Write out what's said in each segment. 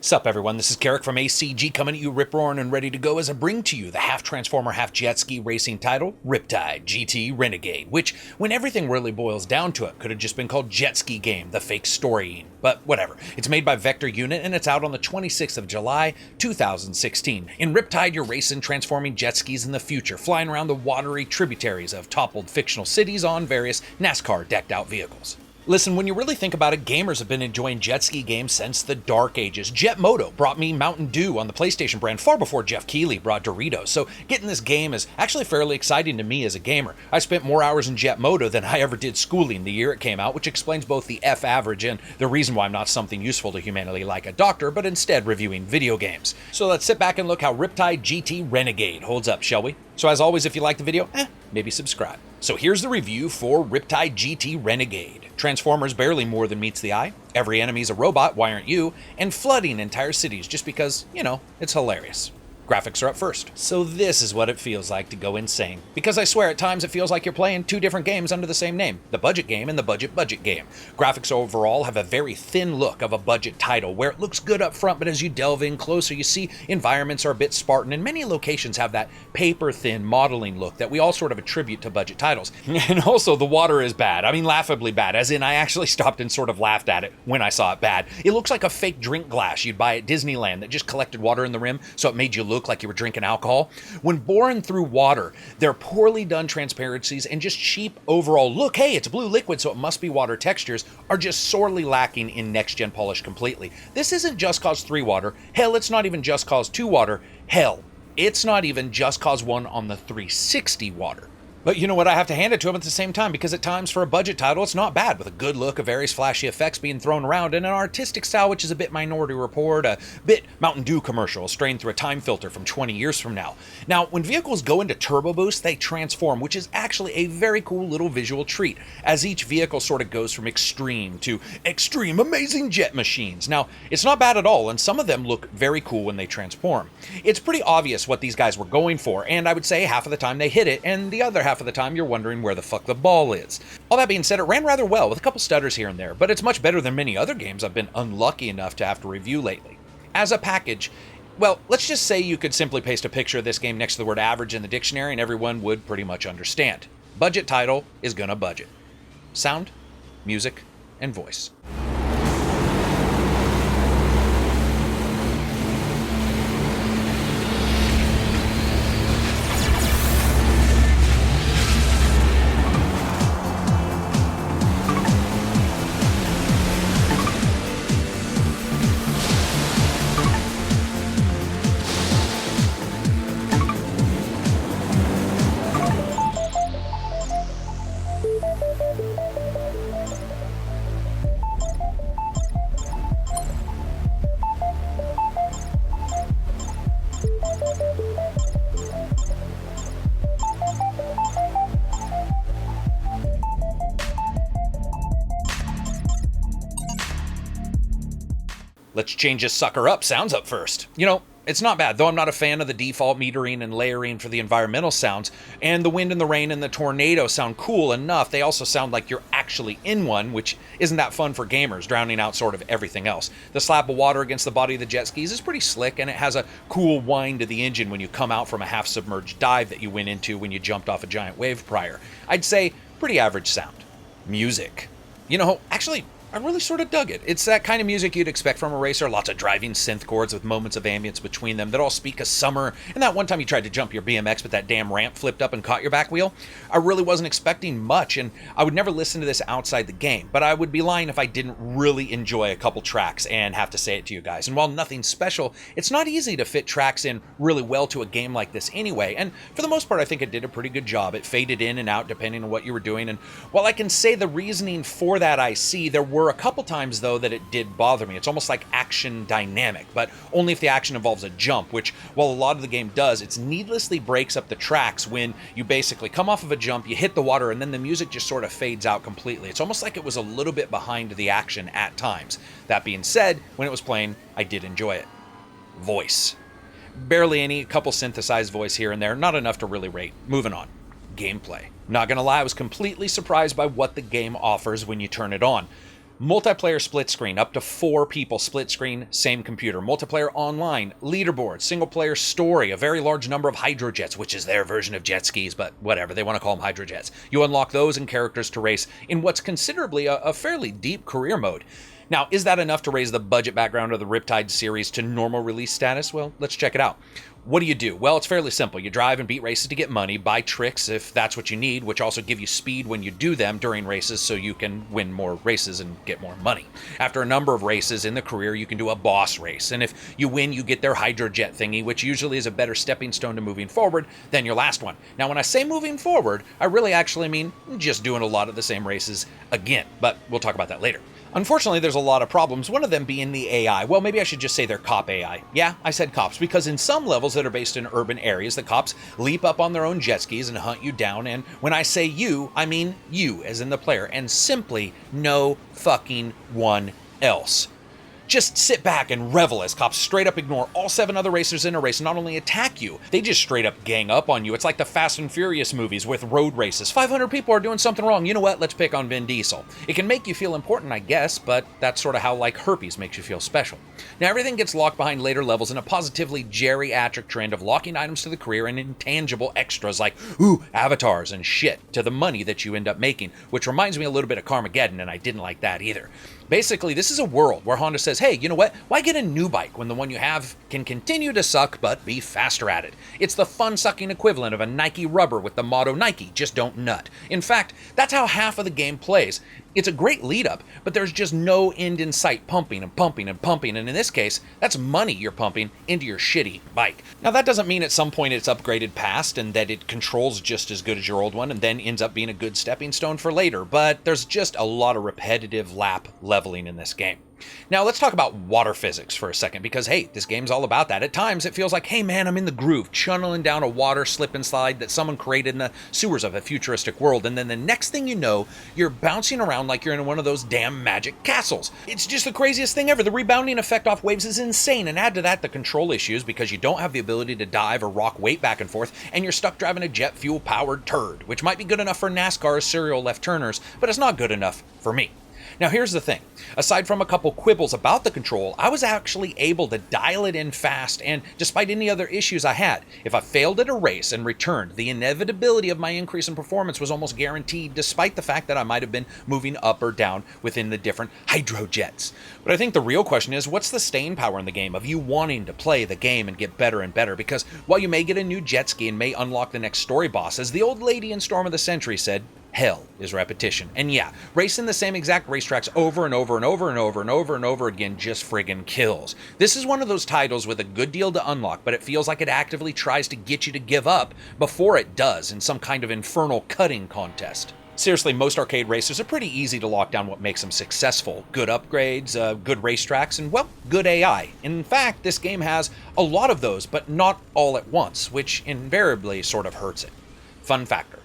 Sup everyone, this is Karak from ACG coming at you rip-roaring and ready to go as I bring to you the half-transformer, half-jet-ski racing title, Riptide GP Renegade, which, when everything really boils down to it, could have just been called Jet Ski Game, the fake storying. But whatever, it's made by Vector Unit and it's out on the 26th of July, 2016. In Riptide, you're racing transforming jet skis in the future, flying around the watery tributaries of toppled fictional cities on various NASCAR-decked-out vehicles. Listen, when you really think about it, gamers have been enjoying jet ski games since the dark ages. Jet Moto brought me Mountain Dew on the PlayStation brand far before Jeff Keighley brought Doritos, so getting this game is actually fairly exciting to me as a gamer. I spent more hours in Jet Moto than I ever did schooling the year it came out, which explains both the F average and the reason why I'm not something useful to humanity like a doctor, but instead reviewing video games. So let's sit back and look how Riptide GP Renegade holds up, shall we? So as always, if you like the video, maybe subscribe. So here's the review for Riptide GP Renegade. Transformers barely more than meets the eye, every enemy's a robot, why aren't you, and flooding entire cities just because, you know, it's hilarious. Graphics are up first. So this is what it feels like to go insane. Because I swear at times it feels like you're playing two different games under the same name. The budget game and the budget game. Graphics overall have a very thin look of a budget title where it looks good up front, but as you delve in closer you see environments are a bit Spartan and many locations have that paper thin modeling look that we all sort of attribute to budget titles. And also the water is bad. I mean laughably bad, as in I actually stopped and sort of laughed at it when I saw it bad. It looks like a fake drink glass you'd buy at Disneyland that just collected water in the rim so it made you look like you were drinking alcohol. When boring through water, their poorly done transparencies and just cheap overall look, hey, it's blue liquid so it must be water textures, are just sorely lacking in next-gen polish completely. This isn't Just Cause 3 water. Hell, it's not even Just Cause 2 water. Hell, it's not even Just Cause 1 on the 360 water. But you know what, I have to hand it to him at the same time, because at times for a budget title, it's not bad, with a good look of various flashy effects being thrown around, and an artistic style which is a bit Minority Report, a bit Mountain Dew commercial, strained through a time filter from 20 years from now. Now, when vehicles go into turbo boost, they transform, which is actually a very cool little visual treat, as each vehicle sort of goes from extreme to extreme amazing jet machines. Now, it's not bad at all, and some of them look very cool when they transform. It's pretty obvious what these guys were going for, and I would say half of the time they hit it, and the other half of the time you're wondering where the fuck the ball is. All that being said, it ran rather well with a couple stutters here and there, but it's much better than many other games I've been unlucky enough to have to review lately. As a package, well, let's just say you could simply paste a picture of this game next to the word average in the dictionary and everyone would pretty much understand. Budget title is gonna budget. Sound, music, and voice. Let's change this sucker up, sounds up first. You know, it's not bad, though I'm not a fan of the default metering and layering for the environmental sounds, and the wind and the rain and the tornado sound cool enough. They also sound like you're actually in one, which isn't that fun for gamers, drowning out sort of everything else. The slap of water against the body of the jet skis is pretty slick, and it has a cool whine to the engine when you come out from a half-submerged dive that you went into when you jumped off a giant wave prior. I'd say pretty average sound. Music. You know, actually, I really sort of dug it. It's that kind of music you'd expect from a racer, lots of driving synth chords with moments of ambience between them that all speak of summer, and that one time you tried to jump your BMX but that damn ramp flipped up and caught your back wheel. I really wasn't expecting much, and I would never listen to this outside the game, but I would be lying if I didn't really enjoy a couple tracks and have to say it to you guys. And while nothing special, it's not easy to fit tracks in really well to a game like this anyway, and for the most part I think it did a pretty good job. It faded in and out depending on what you were doing, and while I can say the reasoning for that I see, there were a couple times though that it did bother me. It's almost like action dynamic, but only if the action involves a jump, which while a lot of the game does, it needlessly breaks up the tracks when you basically come off of a jump, you hit the water, and then the music just sort of fades out completely. It's almost like it was a little bit behind the action at times. That being said, when it was playing, I did enjoy it. Voice. Barely any, a couple synthesized voice here and there, not enough to really rate. Moving on. Gameplay. Not gonna lie, I was completely surprised by what the game offers when you turn it on. Multiplayer split screen, up to 4 people split screen, same computer. Multiplayer online, leaderboard, single player story, a very large number of hydrojets, which is their version of jet skis, but whatever, they want to call them hydrojets. You unlock those and characters to race in what's considerably a fairly deep career mode. Now, is that enough to raise the budget background of the Riptide series to normal release status? Well, let's check it out. What do? Well, it's fairly simple. You drive and beat races to get money, buy tricks if that's what you need, which also give you speed when you do them during races so you can win more races and get more money. After a number of races in the career, you can do a boss race, and if you win, you get their hydrojet thingy, which usually is a better stepping stone to moving forward than your last one. Now, when I say moving forward, I really actually mean just doing a lot of the same races again, but we'll talk about that later. Unfortunately, there's a lot of problems, one of them being the AI. Well, maybe I should just say they're cop AI. Yeah, I said cops, because in some levels that are based in urban areas, the cops leap up on their own jet skis and hunt you down, and when I say you, I mean you, as in the player, and simply no fucking one else. Just sit back and revel as cops straight up ignore all 7 other racers in a race and not only attack you, they just straight up gang up on you. It's like the Fast and Furious movies with road races. 500 people are doing something wrong. You know what? Let's pick on Vin Diesel. It can make you feel important, I guess, but that's sort of how like herpes makes you feel special. Now everything gets locked behind later levels in a positively geriatric trend of locking items to the career and intangible extras like, avatars and shit to the money that you end up making, which reminds me a little bit of Carmageddon, and I didn't like that either. Basically, this is a world where Honda says, hey, you know what? Why get a new bike when the one you have can continue to suck but be faster at it? It's the fun-sucking equivalent of a Nike rubber with the motto Nike, just don't nut. In fact, that's how half of the game plays. It's a great lead-up, but there's just no end in sight, pumping and pumping and pumping, and in this case, that's money you're pumping into your shitty bike. Now, that doesn't mean at some point it's upgraded past and that it controls just as good as your old one and then ends up being a good stepping stone for later, but there's just a lot of repetitive lap leveling in this game. Now, let's talk about water physics for a second, because, hey, this game's all about that. At times, it feels like, hey, man, I'm in the groove, channeling down a water slip and slide that someone created in the sewers of a futuristic world, and then the next thing you know, you're bouncing around like you're in one of those damn magic castles. It's just the craziest thing ever. The rebounding effect off waves is insane, and add to that the control issues because you don't have the ability to dive or rock weight back and forth, and you're stuck driving a jet fuel-powered turd, which might be good enough for NASCAR's serial left-turners, but it's not good enough for me. Now here's the thing, aside from a couple quibbles about the control, I was actually able to dial it in fast, and despite any other issues I had, if I failed at a race and returned, the inevitability of my increase in performance was almost guaranteed, despite the fact that I might have been moving up or down within the different hydrojets. But I think the real question is, what's the staying power in the game of you wanting to play the game and get better and better? Because while you may get a new jet ski and may unlock the next story boss, as the old lady in Storm of the Century said, hell is repetition. And yeah, racing the same exact racetracks over and over and over and over and over and over again just friggin' kills. This is one of those titles with a good deal to unlock, but it feels like it actively tries to get you to give up before it does in some kind of infernal cutting contest. Seriously, most arcade racers are pretty easy to lock down what makes them successful. Good upgrades, good racetracks, and, well, good AI. In fact, this game has a lot of those, but not all at once, which invariably sort of hurts it. Fun factor.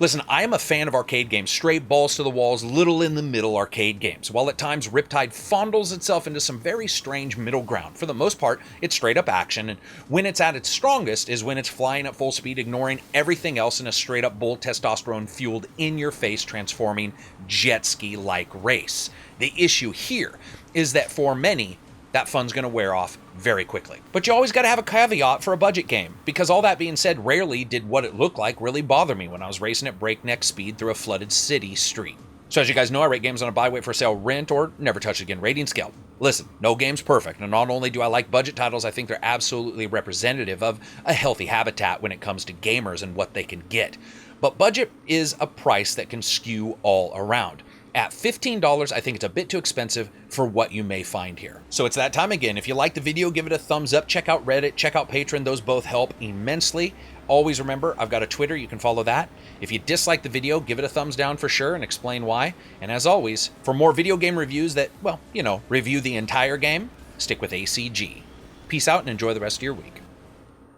Listen, I am a fan of arcade games, straight balls to the walls, little in the middle arcade games, while at times Riptide fondles itself into some very strange middle ground. For the most part, it's straight up action, and when it's at its strongest is when it's flying at full speed, ignoring everything else in a straight up bull testosterone fueled in your face transforming jet ski like race. The issue here is that for many, that fun's going to wear off very quickly. But you always got to have a caveat for a budget game, because all that being said, rarely did what it looked like really bother me when I was racing at breakneck speed through a flooded city street. So as you guys know, I rate games on a buy, wait for sale, rent, or never touch again rating scale. Listen, no game's perfect, and not only do I like budget titles, I think they're absolutely representative of a healthy habitat when it comes to gamers and what they can get. But budget is a price that can skew all around. At $15, I think it's a bit too expensive for what you may find here. So it's that time again. If you like the video, give it a thumbs up. Check out Reddit, check out Patreon. Those both help immensely. Always remember, I've got a Twitter. You can follow that. If you dislike the video, give it a thumbs down for sure and explain why. And as always, for more video game reviews that, well, review the entire game, stick with ACG. Peace out and enjoy the rest of your week.